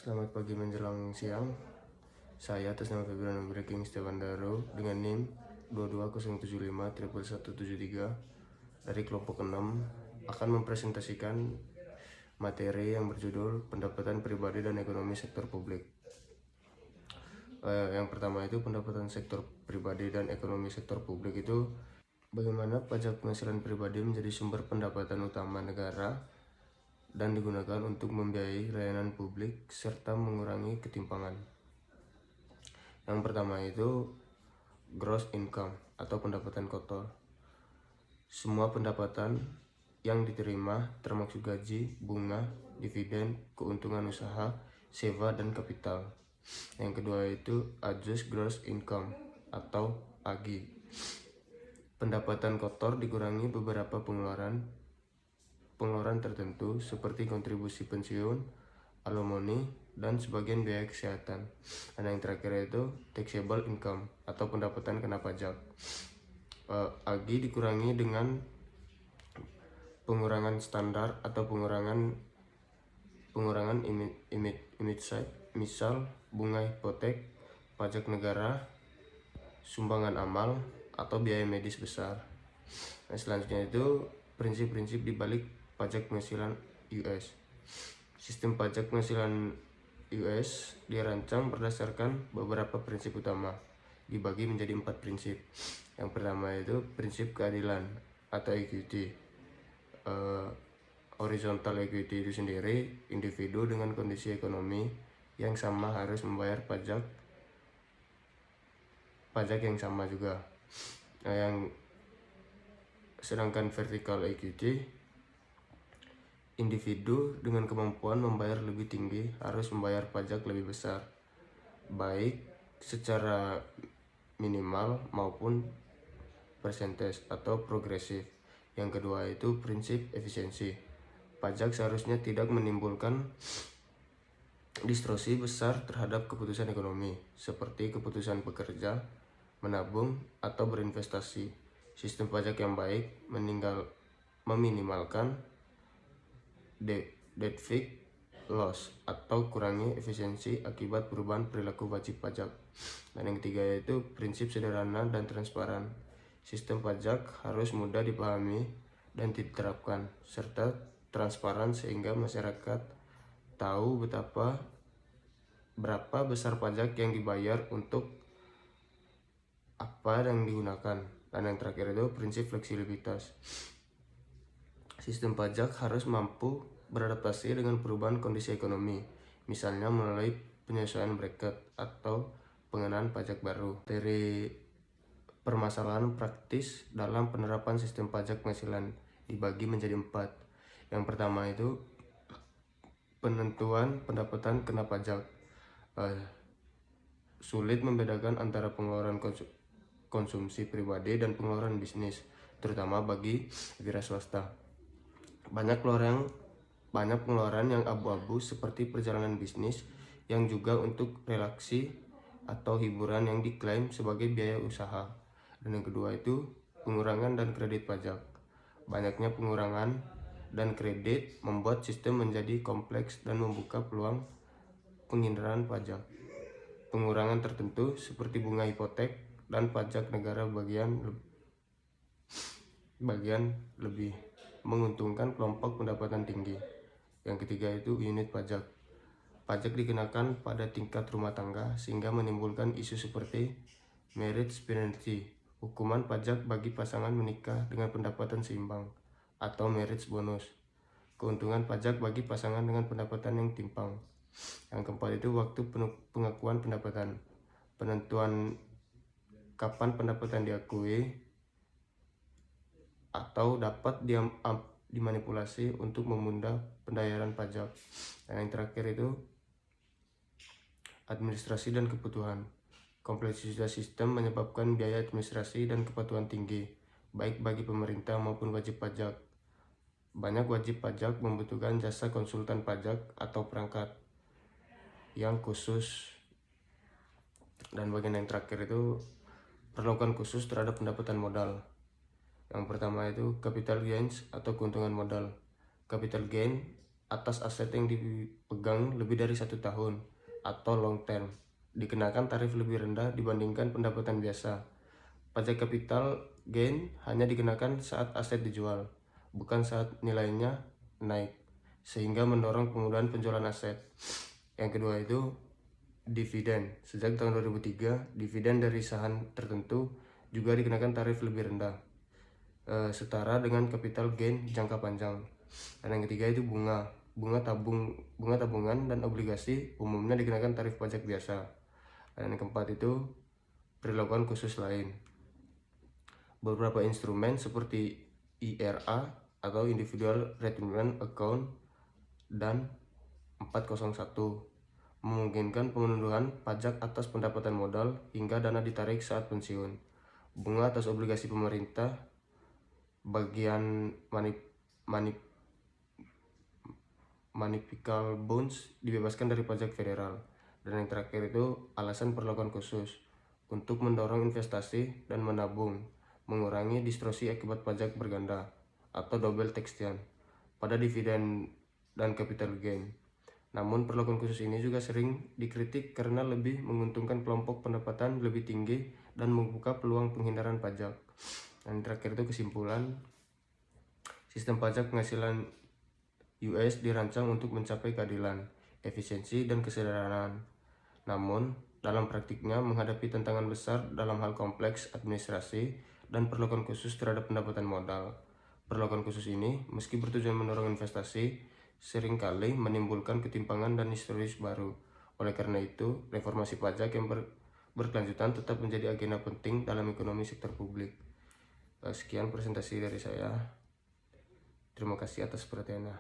Selamat pagi menjelang siang. Saya atas nama Febriano Breaking Stevandaro dengan NIM 220751173 dari kelompok 6 akan mempresentasikan materi yang berjudul pendapatan pribadi dan ekonomi sektor publik. Yang pertama itu pendapatan sektor pribadi dan ekonomi sektor publik itu bagaimana pajak penghasilan pribadi menjadi sumber pendapatan utama negara dan digunakan untuk membiayai layanan publik serta mengurangi ketimpangan. Yang pertama itu gross income atau pendapatan kotor. Semua pendapatan yang diterima termasuk gaji, bunga, dividen, keuntungan usaha, sewa, dan kapital. Yang kedua itu adjusted gross income atau AGI. Pendapatan kotor dikurangi beberapa pengeluaran tertentu seperti kontribusi pensiun, alimoni, dan sebagian biaya kesehatan. Dan yang terakhir itu taxable income atau pendapatan kena pajak. AGI dikurangi dengan pengurangan standar atau pengurangan image side, misal bunga hipotek, pajak negara, sumbangan amal, atau biaya medis besar. Nah, selanjutnya itu prinsip-prinsip dibalik pajak penghasilan US. Sistem pajak penghasilan US dirancang berdasarkan beberapa prinsip utama, dibagi menjadi 4 prinsip. Yang pertama itu prinsip keadilan atau equity. Horizontal equity itu sendiri, individu dengan kondisi ekonomi yang sama harus membayar pajak yang sama juga. Sedangkan vertical equity, individu dengan kemampuan membayar lebih tinggi harus membayar pajak lebih besar, baik secara minimal maupun persentase atau progresif. Yang kedua itu prinsip efisiensi. Pajak seharusnya tidak menimbulkan distorsi besar terhadap keputusan ekonomi, seperti keputusan bekerja, menabung, atau berinvestasi. Sistem pajak yang baik meminimalkan debt loss atau kurangi efisiensi akibat perubahan perilaku wajib pajak. Dan yang ketiga yaitu prinsip sederhana dan transparan. Sistem pajak harus mudah dipahami dan diterapkan serta transparan sehingga masyarakat tahu berapa besar pajak yang dibayar untuk apa yang digunakan. Dan yang terakhir itu prinsip fleksibilitas. Sistem pajak harus mampu beradaptasi dengan perubahan kondisi ekonomi, misalnya melalui penyesuaian bracket atau pengenaan pajak baru. Dari permasalahan praktis dalam penerapan sistem pajak penghasilan dibagi menjadi 4. Yang pertama itu penentuan pendapatan kena pajak. Sulit membedakan antara pengeluaran konsumsi pribadi dan pengeluaran bisnis, terutama bagi wira swasta. Banyak pengeluaran yang abu-abu seperti perjalanan bisnis yang juga untuk relaksi atau hiburan yang diklaim sebagai biaya usaha. Dan yang kedua itu pengurangan dan kredit pajak. Banyaknya pengurangan dan kredit membuat sistem menjadi kompleks dan membuka peluang penghindaran pajak. Pengurangan tertentu seperti bunga hipotek dan pajak negara bagian lebih menguntungkan kelompok pendapatan tinggi. Yang ketiga itu unit pajak. Pajak dikenakan pada tingkat rumah tangga sehingga menimbulkan isu seperti marriage penalty, hukuman pajak bagi pasangan menikah dengan pendapatan seimbang, atau marriage bonus, keuntungan pajak bagi pasangan dengan pendapatan yang timpang. Yang keempat itu waktu pengakuan pendapatan. Penentuan kapan pendapatan diakui atau dapat dimanipulasi untuk memudahkan pembayaran pajak. Dan yang terakhir itu administrasi dan kebutuhan. Kompleksitas sistem menyebabkan biaya administrasi dan kepatuhan tinggi, baik bagi pemerintah maupun wajib pajak. Banyak wajib pajak membutuhkan jasa konsultan pajak atau perangkat yang khusus. Dan bagian yang terakhir itu perlakuan khusus terhadap pendapatan modal. Yang pertama itu capital gains atau keuntungan modal. Capital gain atas aset yang dipegang lebih dari 1 tahun atau long term dikenakan tarif lebih rendah dibandingkan pendapatan biasa. Pajak capital gain hanya dikenakan saat aset dijual, bukan saat nilainya naik, sehingga mendorong penggunaan penjualan aset. Yang kedua itu dividen. Sejak tahun 2003, dividen dari saham tertentu juga dikenakan tarif lebih rendah, setara dengan capital gain jangka panjang. Dan yang ketiga itu bunga tabungan dan obligasi umumnya dikenakan tarif pajak biasa. Dan yang keempat itu perilakuan khusus lain. Beberapa instrumen seperti IRA atau Individual Retirement Account dan 401 memungkinkan pemenuhan pajak atas pendapatan modal hingga dana ditarik saat pensiun. Bunga atas obligasi pemerintah, bagian municipal bonds dibebaskan dari pajak federal. Dan yang terakhir itu alasan perlakuan khusus untuk mendorong investasi dan menabung, mengurangi distorsi akibat pajak berganda atau double taxation pada dividen dan capital gain. Namun perlakuan khusus ini juga sering dikritik karena lebih menguntungkan kelompok pendapatan lebih tinggi dan membuka peluang penghindaran pajak. Dan terakhir itu kesimpulan, sistem pajak penghasilan US dirancang untuk mencapai keadilan, efisiensi, dan kesederhanaan. Namun, dalam praktiknya menghadapi tantangan besar dalam hal kompleks administrasi dan perlakuan khusus terhadap pendapatan modal. Perlakuan khusus ini, meski bertujuan mendorong investasi, seringkali menimbulkan ketimpangan dan historis baru. Oleh karena itu, reformasi pajak yang berkelanjutan tetap menjadi agenda penting dalam ekonomi sektor publik. Sekian presentasi dari saya. Terima kasih atas perhatiannya.